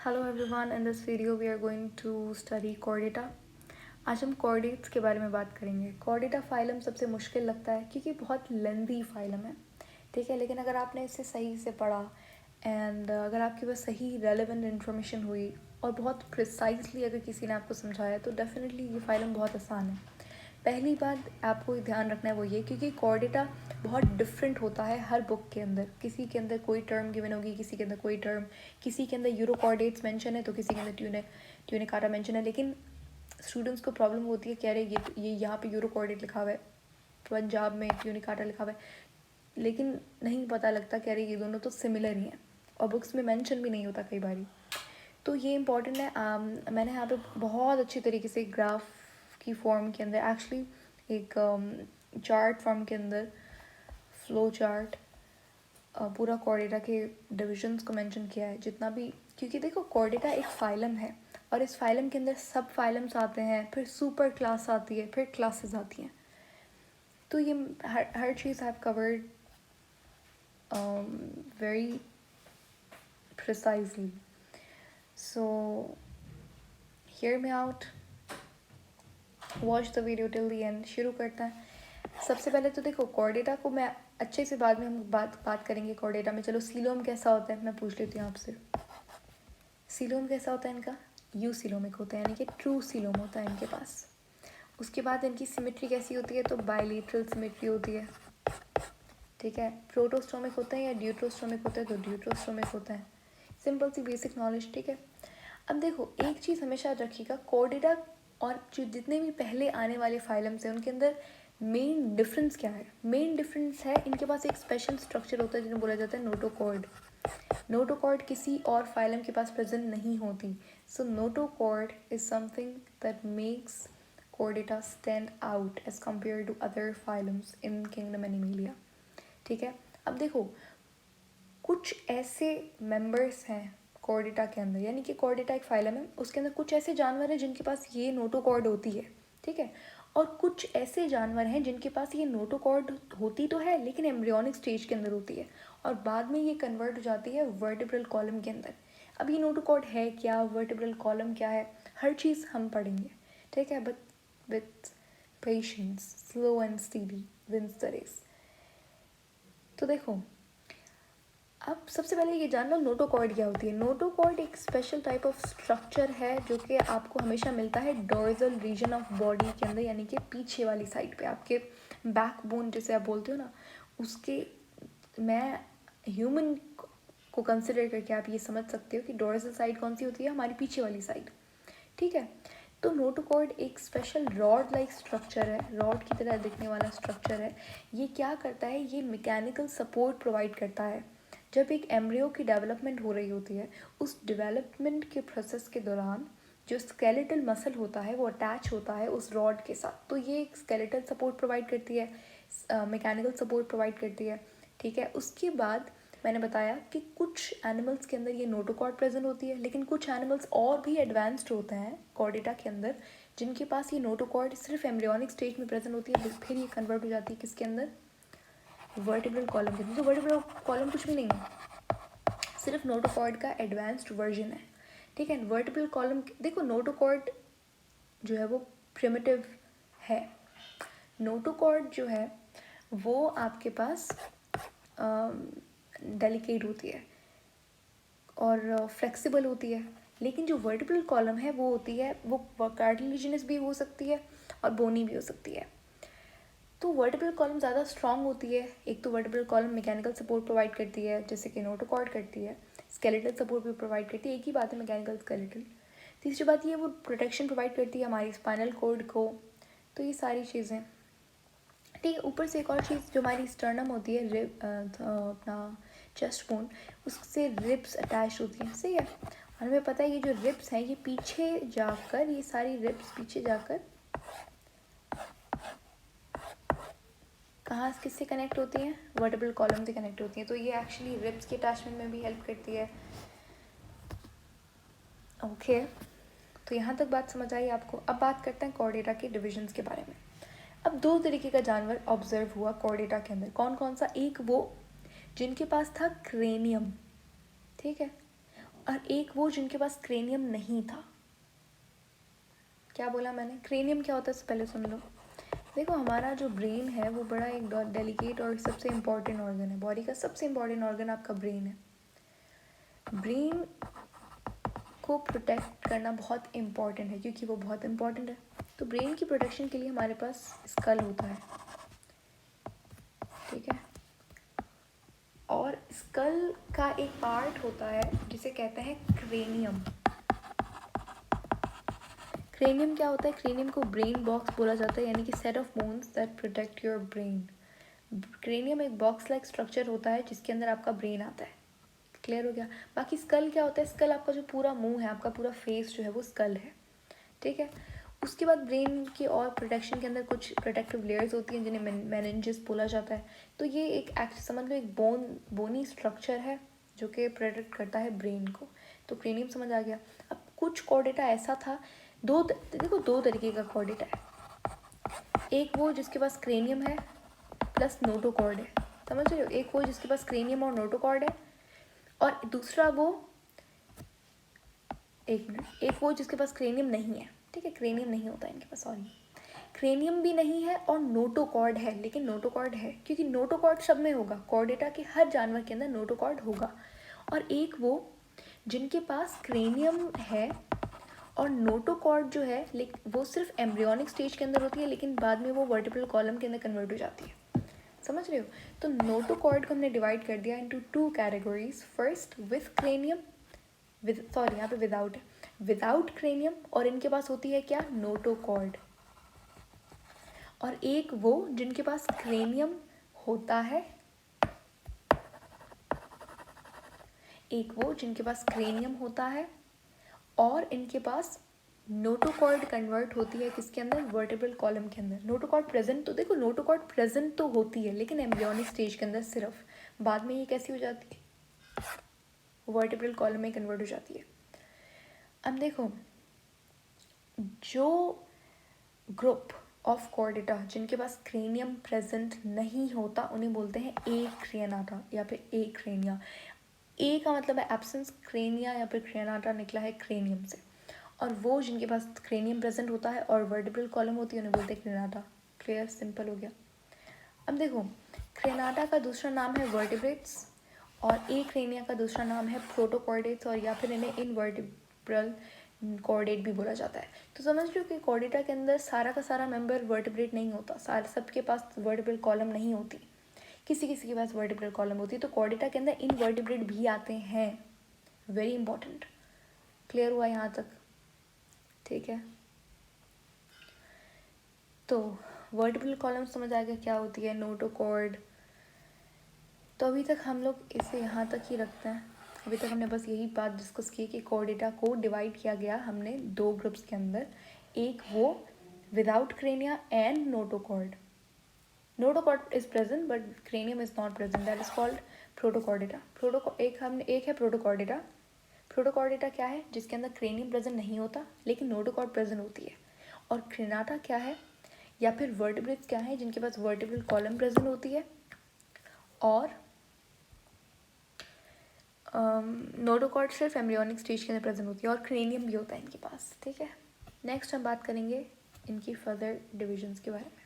Hello everyone, in this video we are going to study chordata. आज हम chordates के बारे में बात करेंगे. chordata फाइलम सबसे मुश्किल लगता है क्योंकि बहुत लेंदी फाइलम है, ठीक है. लेकिन अगर आपने इसे सही से पढ़ा एंड अगर आपके पास सही रेलेवेंट इन्फॉर्मेशन हुई और बहुत प्रिसाइजली अगर किसी ने आपको समझाया तो डेफिनेटली ये फाइलम बहुत आसान है. पहली बात आपको ध्यान रखना है वो ये, क्योंकि कॉर्डेटा बहुत डिफरेंट होता है हर बुक के अंदर. किसी के अंदर कोई टर्म गिवन होगी, किसी के अंदर कोई टर्म, किसी के अंदर यूरोकॉर्डेट्स मेंशन है तो किसी के अंदर ट्यूनिकाटा मेंशन है. लेकिन स्टूडेंट्स को प्रॉब्लम होती है, कह रहे ये यहाँ पे यूरोकॉर्डेट लिखा हुआ है, पंजाब में ट्यूनिकाटा लिखा हुआ है, लेकिन नहीं पता लगता, कह रहे ये दोनों तो सिमिलर ही हैं और बुक्स में मेंशन भी नहीं होता कई बारी. तो ये इम्पॉर्टेंट है. मैंने यहाँ पे बहुत अच्छी तरीके से ग्राफ की फॉर्म के अंदर, एक्चुअली एक चार्ट फॉर्म के अंदर, फ्लो चार्ट, पूरा कॉर्डेटा के डिविजन्स को मेंशन किया है जितना भी. क्योंकि देखो कॉर्डेटा एक फाइलम है और इस फाइलम के अंदर सब फाइलम्स आते हैं, फिर सुपर क्लास आती है, फिर क्लासेस आती हैं. तो ये हर चीज़ have covered very precisely. So hear me out, watch the video till the end. शुरू करते हैं. सबसे पहले तो देखो कॉर्डेटा को मैं अच्छे से बाद में हम बात करेंगे कॉर्डेटा में. चलो सीलोम कैसा होता है मैं पूछ लेती हूँ आपसे. सीलोम कैसा होता है इनका? यू सीलोमिक होता है, यानी कि ट्रू सीलोम होता है इनके पास. उसके बाद इनकी सिमेट्री कैसी होती है? तो बायलेटरल सिमेट्री होती है, ठीक है. प्रोटोस्टोमिक होता है या ड्यूट्रोस्टोमिक होता है? तो ड्यूट्रोस्टोमिक होता है. सिंपल सी बेसिक नॉलेज, ठीक है. अब देखो एक चीज़ हमेशा रखिएगा, कॉर्डेटा और जो जितने भी पहले आने वाले फाइलम्स हैं उनके अंदर मेन डिफरेंस क्या है? मेन डिफरेंस है इनके पास एक स्पेशल स्ट्रक्चर होता है जिन्हें बोला जाता है नोटोकॉर्ड. नोटोकॉर्ड किसी और फाइलम के पास प्रेजेंट नहीं होती. So notochord is something that makes Chordata stand out as compare to other phylums in kingdom Animalia, ठीक है. अब देखो कुछ ऐसे मेंबर्स हैं कॉर्डेटा के अंदर, यानी कि कॉर्डेटा एक फाइलम है, उसके अंदर कुछ ऐसे जानवर हैं जिनके पास ये नोटोकॉर्ड होती है, ठीक है. और कुछ ऐसे जानवर हैं जिनके पास ये नोटोकॉर्ड होती तो है लेकिन एम्ब्रियोनिक स्टेज के अंदर होती है और बाद में ये कन्वर्ट हो जाती है वर्टिब्रल कॉलम के अंदर. अब ये नोटोकॉर्ड है क्या, वर्टिब्रल कॉलम क्या है, हर चीज़ हम पढ़ेंगे, ठीक है. But with patience, slow and steady wins the race. तो देखो अब सबसे पहले ये जान लो नोटोकॉर्ड क्या होती है. नोटोकॉर्ड एक स्पेशल टाइप ऑफ स्ट्रक्चर है जो कि आपको हमेशा मिलता है डोर्सल रीजन ऑफ बॉडी के अंदर, यानी कि पीछे वाली साइड पे, आपके बैकबोन जिसे आप बोलते हो ना, उसके, मैं ह्यूमन को कंसिडर करके आप ये समझ सकते हो कि डोर्सल साइड कौन सी होती है? हमारी पीछे वाली साइड, ठीक है. तो नोटोकॉर्ड एक स्पेशल रॉड लाइक स्ट्रक्चर है, रॉड की तरह दिखने वाला स्ट्रक्चर है. ये क्या करता है? ये मैकेनिकल सपोर्ट प्रोवाइड करता है. जब एक एम्ब्रियो की डेवलपमेंट हो रही होती है, उस डेवलपमेंट के प्रोसेस के दौरान जो स्केलेटल मसल होता है वो अटैच होता है उस रॉड के साथ. तो ये एक स्केलेटल सपोर्ट प्रोवाइड करती है, मैकेनिकल सपोर्ट प्रोवाइड करती है, ठीक है. उसके बाद मैंने बताया कि कुछ एनिमल्स के अंदर ये नोटोकॉर्ड प्रेजेंट होती है, लेकिन कुछ एनिमल्स और भी एडवांस्ड होते हैं कॉर्डेटा के अंदर जिनके पास ये नोटोकॉर्ड सिर्फ एम्ब्रियोनिक स्टेज में प्रेजेंट होती है, फिर ये कन्वर्ट हो जाती है किसके अंदर? वर्टिब्रल कॉलम के अंदर. तो वर्टिब्रल कॉलम कुछ भी नहीं है, सिर्फ नोटोकॉर्ड का एडवांस्ड वर्जन है, ठीक है. वर्टिब्रल कॉलम देखो, नोटोकॉर्ड जो है वो प्रिमिटिव है. नोटोकॉर्ड जो है वो आपके पास डेलिकेट होती है और फ्लेक्सिबल होती है, लेकिन जो वर्टिब्रल कॉलम है वो होती है, वो कार्टिलेजिनस भी हो सकती है और बोनी भी हो सकती है. तो वर्टिब्रल कॉलम ज़्यादा स्ट्रॉन्ग होती है. एक तो vertebral column mechanical support provide करती है जैसे कि नोटोकॉर्ड करती है, स्केलेटल सपोर्ट भी प्रोवाइड करती है, एक ही बात है मैकेनिकल स्केलेटल. तीसरी बात ये वो प्रोटेक्शन प्रोवाइड करती है हमारी स्पाइनल कॉर्ड को. तो ये सारी चीज़ें, ठीक है. ऊपर से एक और चीज़ जो हमारी स्टर्नम होती है, रिब, अपना चेस्ट बोन, उससे रिब्स अटैच होती हैं, सही है. और हमें पता है ये जो रिब्स हैं ये पीछे जाकर, ये सारी रिब्स पीछे जाकर कहाँ किससे कनेक्ट होती हैं? वर्टिब्रल कॉलम से कनेक्ट होती हैं. तो ये एक्चुअली रिब्स के अटैचमेंट में भी हेल्प करती है. ओके, तो यहाँ तक बात समझ आई आपको. अब बात करते हैं कॉर्डेटा के डिविजन्स के बारे में. अब दो तरीके का जानवर ऑब्जर्व हुआ कॉर्डेटा के अंदर. कौन कौन सा? एक वो जिनके पास था क्रेनियम, ठीक है, और एक वो जिनके पास क्रेनियम नहीं था। क्या बोला मैंने? क्रेनियम क्या होता है इससे पहले सुन लो। देखो हमारा जो ब्रेन है वो बड़ा एक डेलिकेट और सबसे इम्पॉर्टेंट ऑर्गन है। बॉडी का सबसे इम्पॉर्टेंट ऑर्गन आपका ब्रेन है। ब्रेन को प्रोटेक्ट करना बहुत इम्पॉर्टेंट है क्योंकि वो बहुत इम्पॉर्टेंट है। तो ब्रेन की प्रोटेक्शन के लिए हमारे पास स्कल होता है, ठीक है। और स्कल का एक पार्ट होता है जिसे कहते हैं क्रेनियम। क्रेनियम क्या होता है? क्रेनियम को ब्रेन बॉक्स बोला जाता है, यानी कि set of bones that protect your brain. Cranium एक बॉक्स लाइक स्ट्रक्चर होता है जिसके अंदर आपका ब्रेन आता है। क्लियर हो गया? बाकी स्कल क्या होता है? स्कल आपका जो पूरा मुंह है, आपका पूरा फेस जो है वो स्कल है, ठीक है। उसके बाद ब्रेन की और प्रोटेक्शन के अंदर कुछ प्रोटेक्टिव लेयर्स होती हैं जिन्हें मेनिंजेस बोला जाता है। तो ये एक समझ लो एक बोनी स्ट्रक्चर है जो कि प्रोटेक्ट करता है ब्रेन को। तो क्रेनियम समझ आ गया। अब कुछ कॉर्डेटा ऐसा था, देखो दो तरीके का कॉर्डेटा है। एक वो जिसके पास क्रेनियम है प्लस नोटोकॉर्ड है, समझ रहे हो? एक वो जिसके पास क्रेनियम और नोटोकॉर्ड है, और दूसरा वो एक वो जिसके पास क्रेनियम नहीं है, ठीक है। क्रेनियम नहीं होता है इनके पास, सॉरी, क्रेनियम भी नहीं है और नोटोकॉर्ड है, लेकिन नोटोकॉर्ड है क्योंकि नोटोकॉर्ड सब में होगा। कॉर्डेटा के हर जानवर के अंदर नोटोकॉर्ड होगा। और एक वो जिनके पास क्रेनियम है और नोटोकॉर्ड जो है वो सिर्फ एम्ब्रियोनिक स्टेज के अंदर होती है, लेकिन बाद में वो वर्टिब्रल कॉलम के अंदर कन्वर्ट हो जाती है। समझ रहे हो? तो नोटोकॉर्ड को हमने डिवाइड कर दिया into 2 categories. First with cranium, sorry यहाँ पे विदाउट है, विदाउट क्रेनियम, और इनके पास होती है क्या? नोटोकॉर्ड। और एक वो जिनके पास क्रेनियम होता है, एक वो जिनके पास क्रेनियम होता है और इनके पास नोटोकॉर्ड कन्वर्ट होती है किसके अंदर? वर्टिब्रल कॉलम के अंदर। नोटोकॉर्ड प्रेजेंट, तो देखो नोटोकॉर्ड प्रेजेंट तो होती है लेकिन एम्ब्रियोनिक स्टेज के अंदर सिर्फ, बाद में ये कैसी हो जाती है? वर्टिब्रल कॉलम में कन्वर्ट हो जाती है। अब देखो जो ग्रुप ऑफ कॉर्डेटा जिनके पास क्रेनियम प्रेजेंट नहीं होता उन्हें बोलते हैं एक्रेनाटा या फिर एक्रेनिया। ए का मतलब है एब्सेंस, क्रेनिया या फिर क्रेनाटा निकला है क्रेनियम से। और वो जिनके पास क्रेनियम प्रेजेंट होता है और वर्टिब्रल कॉलम होती है उन्हें बोलते हैं क्रेनाटा। क्लियर? सिंपल हो गया। अब देखो क्रेनाटा का दूसरा नाम है वर्टिब्रेट्स और एक्रेनिया का दूसरा नाम है प्रोटोकॉर्डेट्स, और या फिर इन्हें इनवर्टिब्रल कॉर्डेट भी बोला जाता है। तो समझ लो कि कॉर्डेटा के अंदर सारा का सारा मेंबर वर्टिब्रेट नहीं होता, सारे सबके पास वर्टिब्रल कॉलम नहीं होती, किसी किसी के पास वर्टिब्रल कॉलम होती है। तो कॉर्डेटा के अंदर इनवर्टिब्रेट भी आते हैं। Very important. क्लियर हुआ यहाँ तक? ठीक है, तो वर्टिब्रल कॉलम समझ आ गया क्या होती है, नोटोकॉर्ड। तो अभी तक हम लोग इसे यहाँ तक ही रखते हैं। अभी तक हमने बस यही बात डिस्कस की कि कॉर्डेटा को डिवाइड किया गया हमने 2 ग्रुप्स के अंदर, एक वो without crania and notochord. Notochord is present but cranium is not present, that is called Protochordata. एक है प्रोटोकॉर्डेटा। प्रोटोकॉर्डेटा क्या है? जिसके अंदर क्रेनियम प्रेजेंट नहीं होता लेकिन नोटोकॉर्ड प्रेजेंट होती है। और क्रेनाटा क्या है या फिर वर्टिब्रेट्स क्या है? जिनके पास वर्टिब्रल कॉलम प्रेजेंट होती है और नोटोकॉर्ड सिर्फ एम्ब्रियोनिक स्टेज के अंदर प्रेजेंट होती है, और क्रेनियम भी होता है इनके पास। ठीक है, नेक्स्ट हम बात करेंगे इनकी फर्दर डिविजन्स के बारे में।